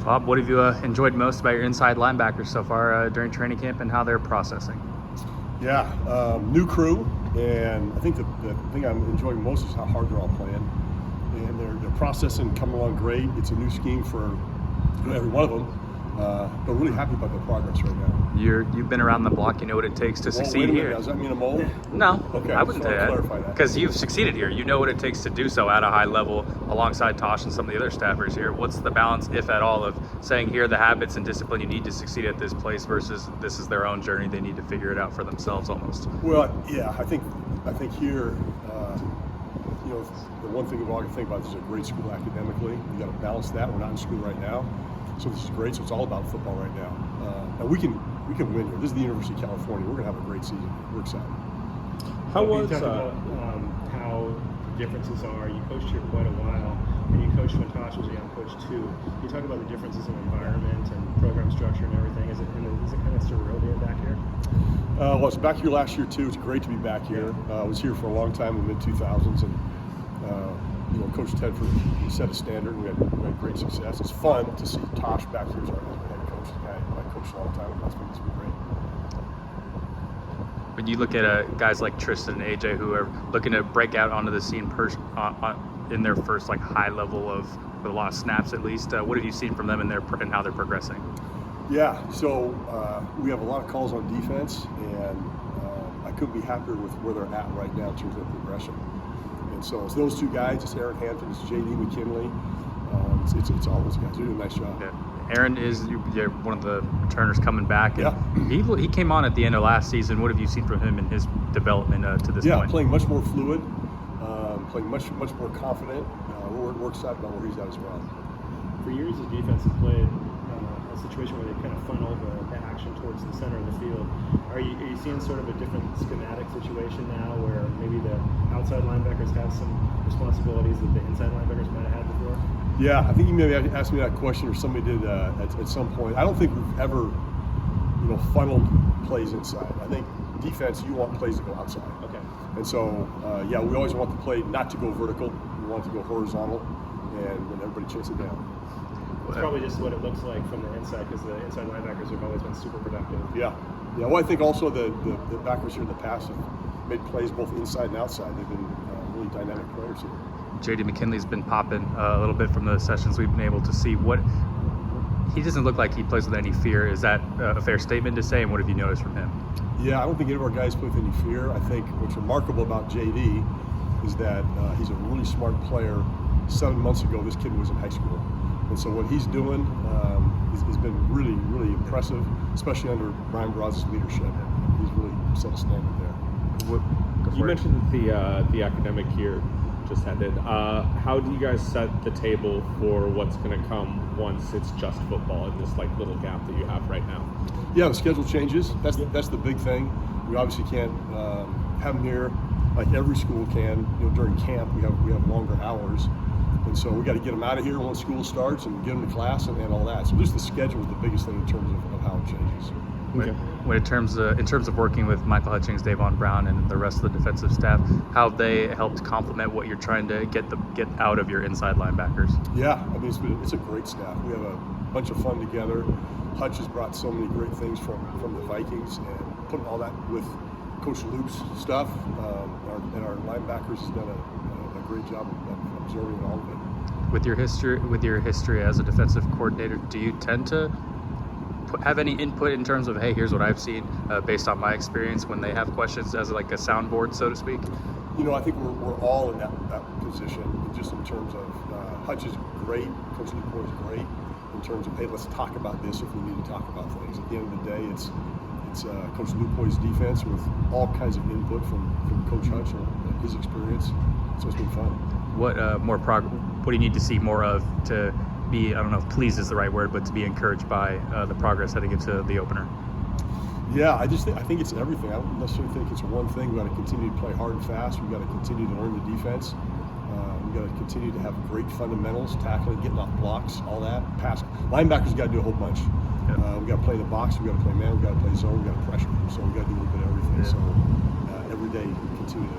Bob, what have you enjoyed most about your inside linebackers so far during training camp and how they're processing? Yeah, new crew, and I think the thing I'm enjoying most is how hard they're all playing. And they're processing, coming along great. It's a new scheme for every one of them. But really happy about their progress right now. You've been around the block. You know what it takes to succeed here. Does that mean a mole? No, okay, I wouldn't say that. Because you've succeeded here. You know what it takes to do so at a high level alongside Tosh and some of the other staffers here. What's the balance, if at all, of saying here are the habits and discipline you need to succeed at this place versus this is their own journey. They need to figure it out for themselves almost. Well, yeah, I think here, the one thing we've all got to think about is it's a great school academically. You got to balance that. We're not in school right now. So this is great. So it's all about football right now. And we can win here. This is the University of California. We're going to have a great season. We're excited. How differences are? You coached here quite a while, and you coached when Tosh was a young coach too. Can you talk about the differences in environment and program structure and everything? Is it kind of surreal being back here? Well, I was back here last year too. It's great to be back here. I was here for a long time in the mid-2000s, and Coach Tedford set a standard. We had great success. It's fun to see Tosh back here as our head coach. The guy I coached a long time. It's been great. When you look at guys like Tristan and AJ who are looking to break out onto the scene in their first high level of with a lot of snaps at least, what have you seen from them and how they're progressing? Yeah, so we have a lot of calls on defense, and I couldn't be happier with where they're at right now in terms of their progression. And so it's those two guys, it's Aaron Hampton, it's J.D. McKinley, it's all those guys. They're doing a nice job. Yeah. Aaron is one of the returners coming back. And yeah. He came on at the end of last season. What have you seen from him in his development to this point? Yeah, playing much more fluid, playing much more confident. We're excited about where he's at as well. For years, the defense has played a situation where they kind of funnel the action towards the center of the field. Are you seeing sort of a different schematic situation now where maybe the outside linebackers have some responsibilities that the inside linebackers might have had before? Yeah, I think you maybe asked me that question, or somebody did at some point. I don't think we've ever, funneled plays inside. I think defense, you want plays to go outside. Okay. And so, we always want the play not to go vertical. We want it to go horizontal, and when everybody chase it down. It's probably just what it looks like from the inside, because the inside linebackers have always been super productive. Yeah. Well, I think also the backers here in the past have made plays both inside and outside. They've been really dynamic players here. J.D. McKinley's been popping a little bit from the sessions we've been able to see. He doesn't look like he plays with any fear. Is that a fair statement to say, and what have you noticed from him? Yeah, I don't think any of our guys play with any fear. I think what's remarkable about J.D. is that he's a really smart player. 7 months ago, this kid was in high school. And so what he's doing has been really, really impressive, especially under Brian Braz's leadership. He's really set a standard there. You mentioned that the academic year just ended. How do you guys set the table for what's going to come once it's just football in this little gap that you have right now? Yeah, the schedule changes. That's the big thing. We obviously can't have them here like every school can. During camp we have longer hours. And so we got to get them out of here when school starts and get them to class and all that. So just the schedule is the biggest thing in terms of how it changes. In terms of working with Michael Hutchings, Davon Brown, and the rest of the defensive staff, how have they helped complement what you're trying to get out of your inside linebackers? Yeah, I mean it's a great staff. We have a bunch of fun together. Hutch has brought so many great things from the Vikings, and putting all that with Coach Loop's stuff, and our linebackers has done a great job of absorbing all of it. With your history as a defensive coordinator, do you tend to have any input in terms of, hey, here's what I've seen based on my experience when they have questions as like a soundboard, so to speak? I think we're all in that position, just in terms of Hutch is great, Coach Lupoy is great, in terms of, hey, let's talk about this if we need to talk about things. At the end of the day, it's Coach Lupoy's defense with all kinds of input from Coach Hutch and his experience. So it's been fun. What what do you need to see more of to be, I don't know if pleased is the right word, but to be encouraged by the progress heading into the opener? Yeah, I think it's everything. I don't necessarily think it's one thing. We've got to continue to play hard and fast. We've got to continue to learn the defense. We've got to continue to have great fundamentals, tackling, getting off blocks, all that. Pass. Linebackers got to do a whole bunch. Yeah. We've got to play the box. We've got to play man. We've got to play zone. We've got to pressure. So we've got to do a little bit of everything. Yeah. So every day we continue to